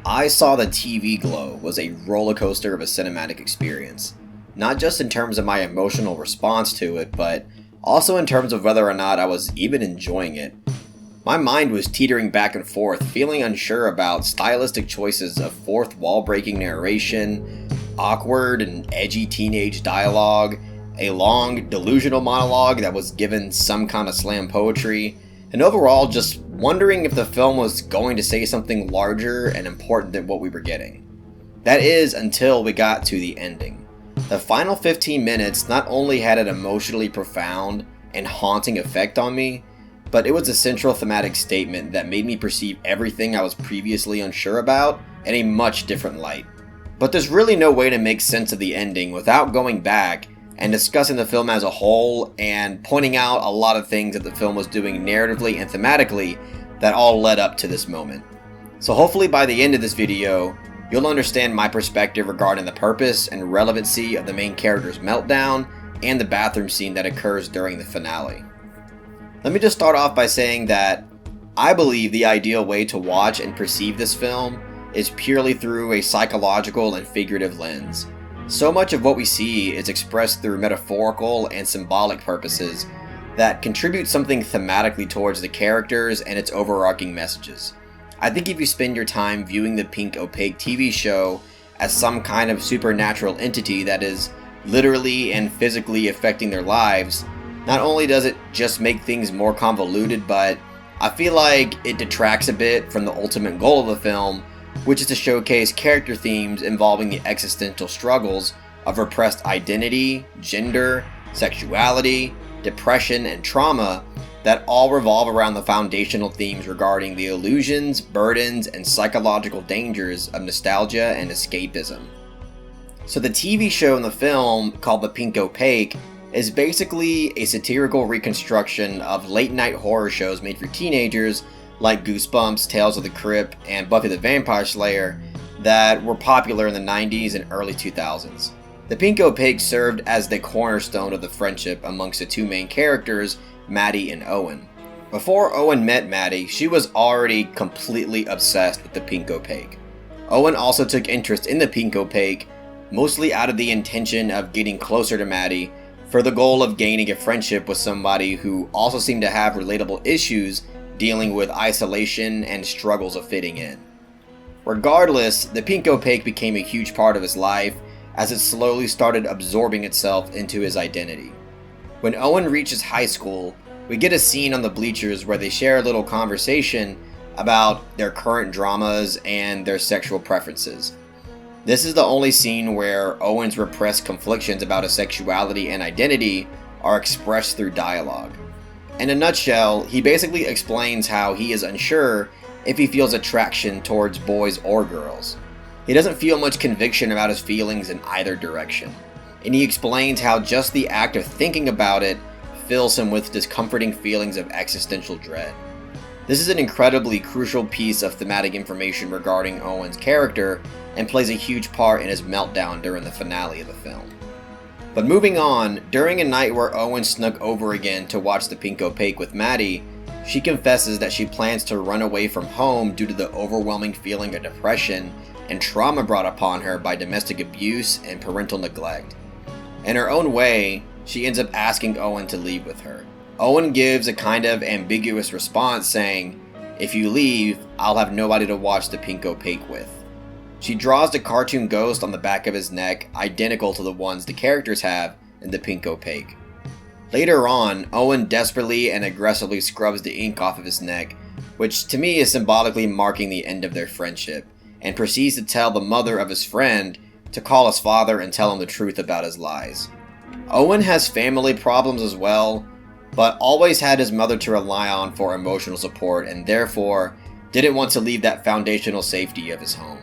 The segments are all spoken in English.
I Saw the TV Glow was a roller coaster of a cinematic experience, not just in terms of my emotional response to it, but also in terms of whether or not I was even enjoying it. My mind was teetering back and forth, feeling unsure about stylistic choices of fourth wall-breaking narration, awkward and edgy teenage dialogue, a long, delusional monologue that was given some kind of slam poetry, and overall just wondering if the film was going to say something larger and important than what we were getting. That is, until we got to the ending. The final 15 minutes not only had an emotionally profound and haunting effect on me, but it was a central thematic statement that made me perceive everything I was previously unsure about in a much different light. But there's really no way to make sense of the ending without going back and discussing the film as a whole and pointing out a lot of things that the film was doing narratively and thematically that all led up to this moment. So hopefully by the end of this video, you'll understand my perspective regarding the purpose and relevancy of the main character's meltdown and the bathroom scene that occurs during the finale. Let me just start off by saying that I believe the ideal way to watch and perceive this film is purely through a psychological and figurative lens. So much of what we see is expressed through metaphorical and symbolic purposes that contribute something thematically towards the characters and its overarching messages. I think if you spend your time viewing the Pink Opaque TV show as some kind of supernatural entity that is literally and physically affecting their lives, not only does it just make things more convoluted, but I feel like it detracts a bit from the ultimate goal of the film, which is to showcase character themes involving the existential struggles of repressed identity, gender, sexuality, depression, and trauma that all revolve around the foundational themes regarding the illusions, burdens, and psychological dangers of nostalgia and escapism. So the TV show and the film, called The Pink Opaque, is basically a satirical reconstruction of late-night horror shows made for teenagers like Goosebumps, Tales of the Crypt, and Buffy the Vampire Slayer that were popular in the 90s and early 2000s. The Pink Opaque served as the cornerstone of the friendship amongst the two main characters, Maddie and Owen. Before Owen met Maddie, she was already completely obsessed with the Pink Opaque. Owen also took interest in the Pink Opaque, mostly out of the intention of getting closer to Maddie, for the goal of gaining a friendship with somebody who also seemed to have relatable issues dealing with isolation and struggles of fitting in. Regardless, the Pink Opaque became a huge part of his life as it slowly started absorbing itself into his identity. When Owen reaches high school, we get a scene on the bleachers where they share a little conversation about their current dramas and their sexual preferences. This is the only scene where Owen's repressed conflictions about his sexuality and identity are expressed through dialogue. In a nutshell, he basically explains how he is unsure if he feels attraction towards boys or girls. He doesn't feel much conviction about his feelings in either direction, and he explains how just the act of thinking about it fills him with discomforting feelings of existential dread. This is an incredibly crucial piece of thematic information regarding Owen's character and plays a huge part in his meltdown during the finale of the film. But moving on, during a night where Owen snuck over again to watch the Pink Opaque with Maddie, she confesses that she plans to run away from home due to the overwhelming feeling of depression and trauma brought upon her by domestic abuse and parental neglect. In her own way, she ends up asking Owen to leave with her. Owen gives a kind of ambiguous response saying, "If you leave, I'll have nobody to watch the Pink Opaque with." She draws the cartoon ghost on the back of his neck, identical to the ones the characters have in the Pink Opaque. Later on, Owen desperately and aggressively scrubs the ink off of his neck, which to me is symbolically marking the end of their friendship, and proceeds to tell the mother of his friend to call his father and tell him the truth about his lies. Owen has family problems as well, but always had his mother to rely on for emotional support and therefore didn't want to leave that foundational safety of his home.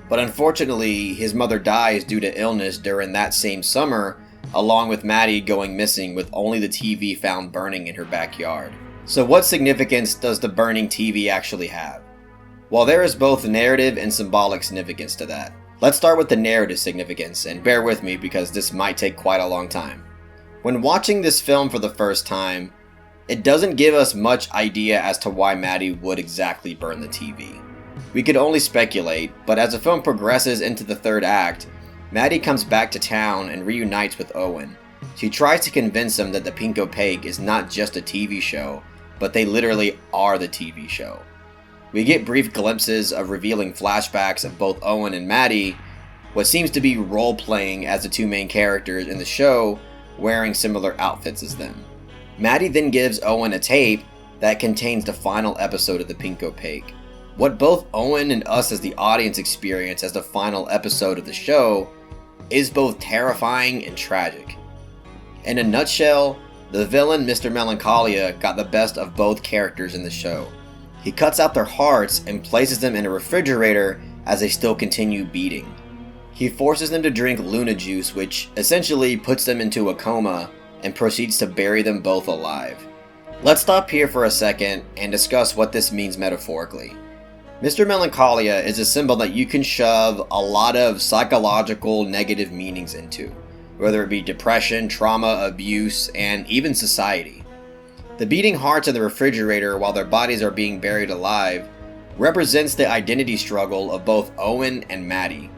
But unfortunately, his mother dies due to illness during that same summer, along with Maddie going missing with only the TV found burning in her backyard. So what significance does the burning TV actually have? Well, there is both narrative and symbolic significance to that. Let's start with the narrative significance, and bear with me because this might take quite a long time. When watching this film for the first time, it doesn't give us much idea as to why Maddie would exactly burn the TV. We could only speculate, but as the film progresses into the third act, Maddie comes back to town and reunites with Owen. She tries to convince him that the Pink Opaque is not just a TV show, but they literally are the TV show. We get brief glimpses of revealing flashbacks of both Owen and Maddie, what seems to be role-playing as the two main characters in the show, wearing similar outfits as them. Maddie then gives Owen a tape that contains the final episode of the Pink Opaque. What both Owen and us as the audience experience as the final episode of the show is both terrifying and tragic. In a nutshell, the villain Mr. Melancholia got the best of both characters in the show. He cuts out their hearts and places them in a refrigerator as they still continue beating. He forces them to drink Luna juice, which essentially puts them into a coma, and proceeds to bury them both alive. Let's stop here for a second and discuss what this means metaphorically. Mr. Melancholia is a symbol that you can shove a lot of psychological negative meanings into, whether it be depression, trauma, abuse, and even society. The beating hearts in the refrigerator while their bodies are being buried alive represents the identity struggle of both Owen and Maddie.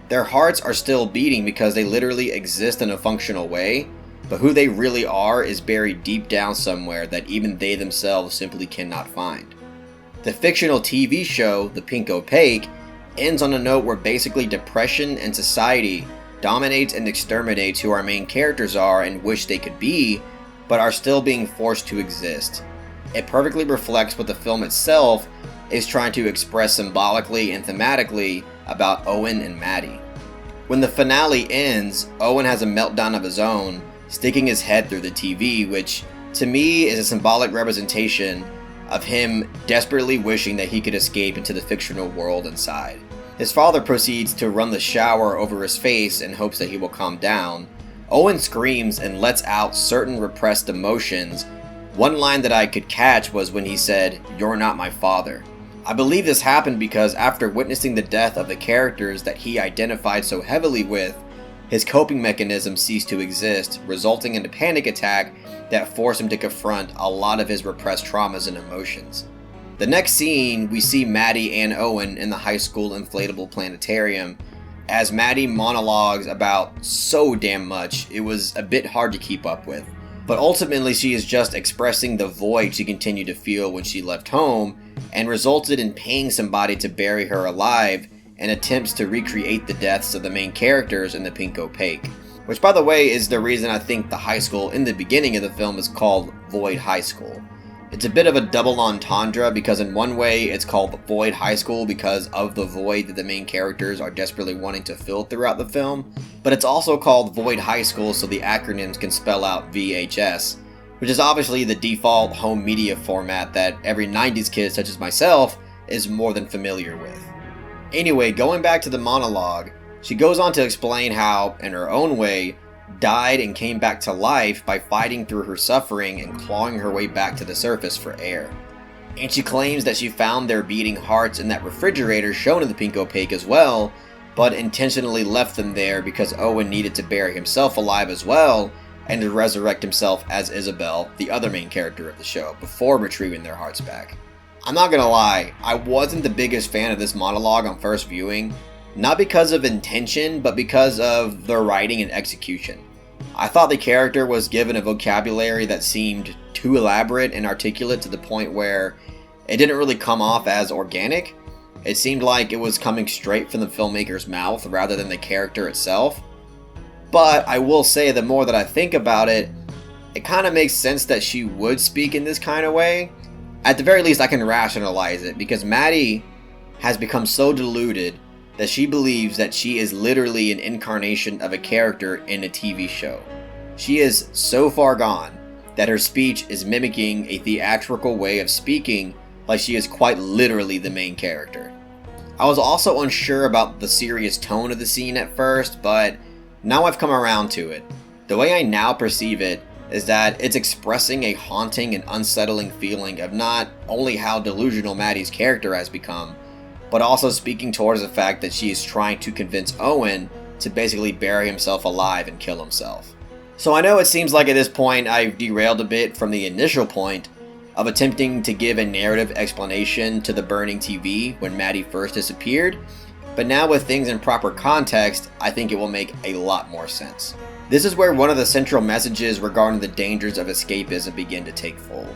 Their hearts are still beating because they literally exist in a functional way, but who they really are is buried deep down somewhere that even they themselves simply cannot find. The fictional TV show, The Pink Opaque, ends on a note where basically depression and society dominates and exterminates who our main characters are and wish they could be, but are still being forced to exist. It perfectly reflects what the film itself is trying to express symbolically and thematically about Owen and Maddie. When the finale ends, Owen has a meltdown of his own, sticking his head through the TV, which to me is a symbolic representation of him desperately wishing that he could escape into the fictional world inside. His father proceeds to run the shower over his face in hopes that he will calm down. Owen screams and lets out certain repressed emotions. One line that I could catch was when he said, "You're not my father." I believe this happened because after witnessing the death of the characters that he identified so heavily with, his coping mechanism ceased to exist, resulting in a panic attack that forced him to confront a lot of his repressed traumas and emotions. The next scene, we see Maddie and Owen in the high school inflatable planetarium. As Maddie monologues about so damn much, it was a bit hard to keep up with. But ultimately she is just expressing the void she continued to feel when she left home, and resulted in paying somebody to bury her alive and attempts to recreate the deaths of the main characters in the Pink Opaque. Which, by the way, is the reason I think the high school in the beginning of the film is called Void High School. It's a bit of a double entendre because in one way it's called Void High School because of the void that the main characters are desperately wanting to fill throughout the film, but it's also called Void High School so the acronyms can spell out V.H.S, which is obviously the default home media format that every 90s kid such as myself is more than familiar with. Anyway, going back to the monologue, she goes on to explain how, in her own way, died and came back to life by fighting through her suffering and clawing her way back to the surface for air. And she claims that she found their beating hearts in that refrigerator shown in the Pink Opaque as well, but intentionally left them there because Owen needed to bury himself alive as well and to resurrect himself as Isabel, the other main character of the show, before retrieving their hearts back. I'm not gonna lie, I wasn't the biggest fan of this monologue on first viewing, not because of intention, but because of the writing and execution. I thought the character was given a vocabulary that seemed too elaborate and articulate to the point where it didn't really come off as organic. It seemed like it was coming straight from the filmmaker's mouth rather than the character itself. But I will say the more that I think about it, it kind of makes sense that she would speak in this kind of way. At the very least, I can rationalize it because Maddie has become so deluded that she believes that she is literally an incarnation of a character in a TV show. She is so far gone that her speech is mimicking a theatrical way of speaking, like she is quite literally the main character. I was also unsure about the serious tone of the scene at first, but now I've come around to it. The way I now perceive it is that it's expressing a haunting and unsettling feeling of not only how delusional Maddie's character has become, but also speaking towards the fact that she is trying to convince Owen to basically bury himself alive and kill himself. So I know it seems like at this point I've derailed a bit from the initial point, of attempting to give a narrative explanation to the burning TV when Maddie first disappeared, but now with things in proper context, I think it will make a lot more sense. This is where one of the central messages regarding the dangers of escapism begin to take fold.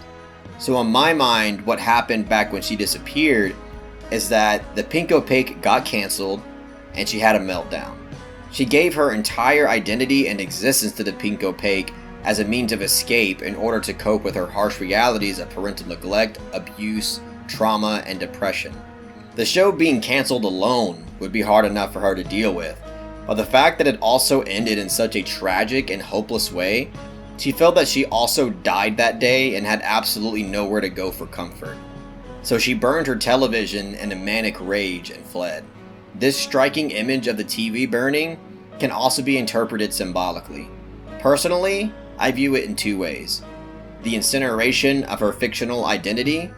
So in my mind, what happened back when she disappeared is that the Pink Opaque got canceled and she had a meltdown. She gave her entire identity and existence to the Pink Opaque as a means of escape in order to cope with her harsh realities of parental neglect, abuse, trauma, and depression. The show being canceled alone would be hard enough for her to deal with, but the fact that it also ended in such a tragic and hopeless way, she felt that she also died that day and had absolutely nowhere to go for comfort. So she burned her television in a manic rage and fled. This striking image of the TV burning can also be interpreted symbolically. Personally, I view it in two ways: the incineration of her fictional identity,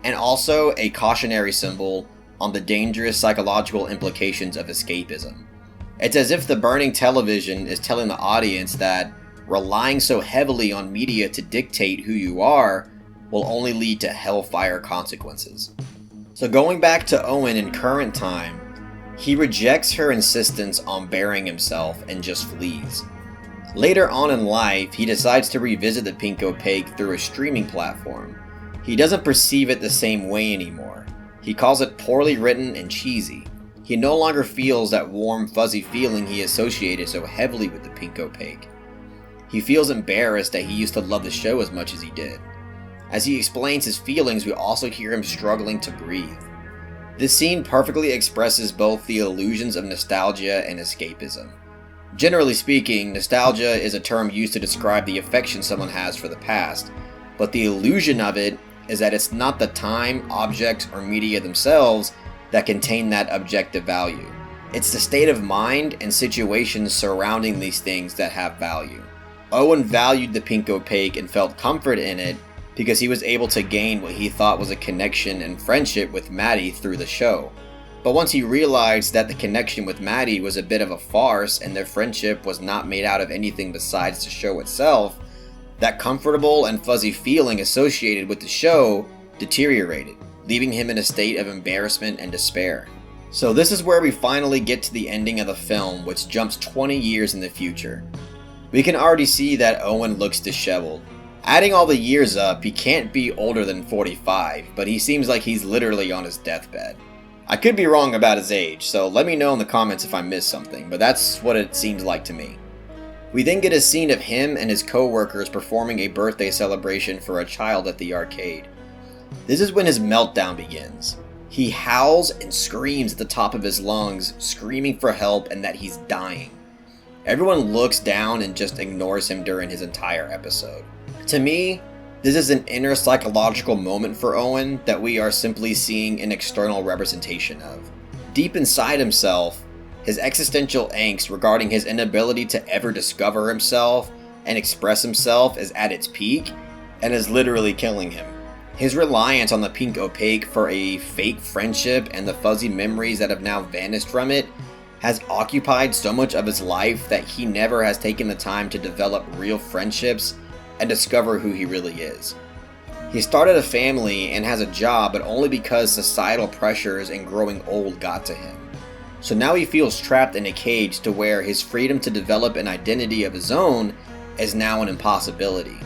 and also a cautionary symbol on the dangerous psychological implications of escapism. It's as if the burning television is telling the audience that relying so heavily on media to dictate who you are will only lead to hellfire consequences. So going back to Owen in current time, he rejects her insistence on burying himself and just flees. Later on in life, he decides to revisit the Pink Opaque through a streaming platform. He doesn't perceive it the same way anymore. He calls it poorly written and cheesy. He no longer feels that warm, fuzzy feeling he associated so heavily with the Pink Opaque. He feels embarrassed that he used to love the show as much as he did. As he explains his feelings, we also hear him struggling to breathe. This scene perfectly expresses both the illusions of nostalgia and escapism. Generally speaking, nostalgia is a term used to describe the affection someone has for the past, but the illusion of it is that it's not the time, objects, or media themselves that contain that objective value. It's the state of mind and situations surrounding these things that have value. Owen valued the Pink Opaque and felt comfort in it because he was able to gain what he thought was a connection and friendship with Maddie through the show. But once he realized that the connection with Maddie was a bit of a farce and their friendship was not made out of anything besides the show itself, that comfortable and fuzzy feeling associated with the show deteriorated, leaving him in a state of embarrassment and despair. So this is where we finally get to the ending of the film, which jumps 20 years in the future. We can already see that Owen looks disheveled. Adding all the years up, he can't be older than 45, but he seems like he's literally on his deathbed. I could be wrong about his age, so let me know in the comments if I missed something, but that's what it seems like to me. We then get a scene of him and his co-workers performing a birthday celebration for a child at the arcade. This is when his meltdown begins. He howls and screams at the top of his lungs, screaming for help and that he's dying. Everyone looks down and just ignores him during his entire episode. To me, this is an inner psychological moment for Owen that we are simply seeing an external representation of. Deep inside himself, his existential angst regarding his inability to ever discover himself and express himself is at its peak and is literally killing him. His reliance on the Pink Opaque for a fake friendship and the fuzzy memories that have now vanished from it has occupied so much of his life that he never has taken the time to develop real friendships and discover who he really is. He started a family and has a job, but only because societal pressures and growing old got to him. So now he feels trapped in a cage to where his freedom to develop an identity of his own is now an impossibility.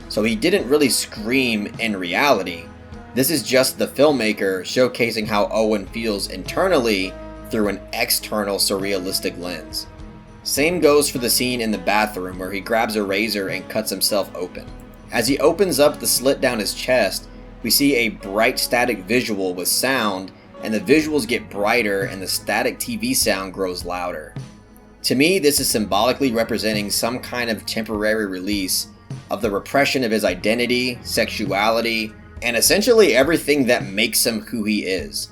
So he didn't really scream in reality. This is just the filmmaker showcasing how Owen feels internally through an external surrealistic lens. Same goes for the scene in the bathroom where he grabs a razor and cuts himself open. As he opens up the slit down his chest, we see a bright static visual with sound, and the visuals get brighter and the static TV sound grows louder. To me, this is symbolically representing some kind of temporary release of the repression of his identity, sexuality, and essentially everything that makes him who he is.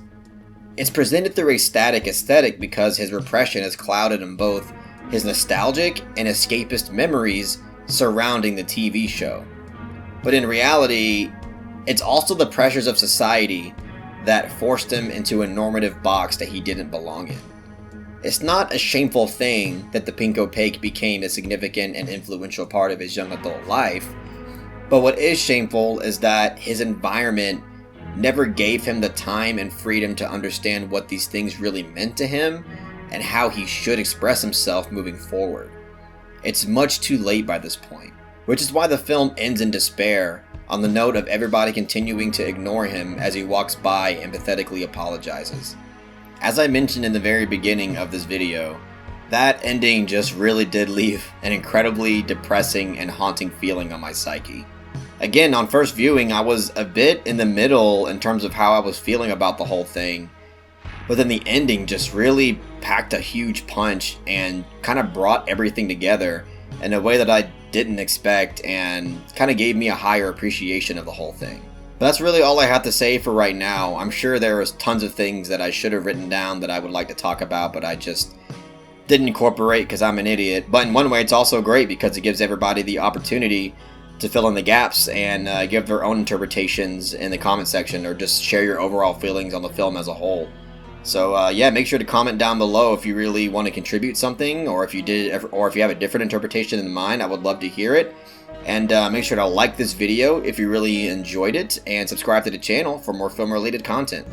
It's presented through a static aesthetic because his repression has clouded him both his nostalgic and escapist memories surrounding the TV show. But in reality, it's also the pressures of society that forced him into a normative box that he didn't belong in. It's not a shameful thing that the Pink Opaque became a significant and influential part of his young adult life. But what is shameful is that his environment never gave him the time and freedom to understand what these things really meant to him and how he should express himself moving forward. It's much too late by this point, which is why the film ends in despair, on the note of everybody continuing to ignore him as he walks by and pathetically apologizes. As I mentioned in the very beginning of this video, that ending just really did leave an incredibly depressing and haunting feeling on my psyche. Again, on first viewing, I was a bit in the middle in terms of how I was feeling about the whole thing, but then the ending just really packed a huge punch and kind of brought everything together in a way that I didn't expect and kind of gave me a higher appreciation of the whole thing. But that's really all I have to say for right now. I'm sure there was tons of things that I should have written down that I would like to talk about, but I just didn't incorporate because I'm an idiot. But in one way, it's also great because it gives everybody the opportunity to fill in the gaps and give their own interpretations in the comment section, or just share your overall feelings on the film as a whole. So yeah, make sure to comment down below if you really want to contribute something, or if you have a different interpretation in mind. I would love to hear it. And make sure to like this video if you really enjoyed it, and subscribe to the channel for more film related content.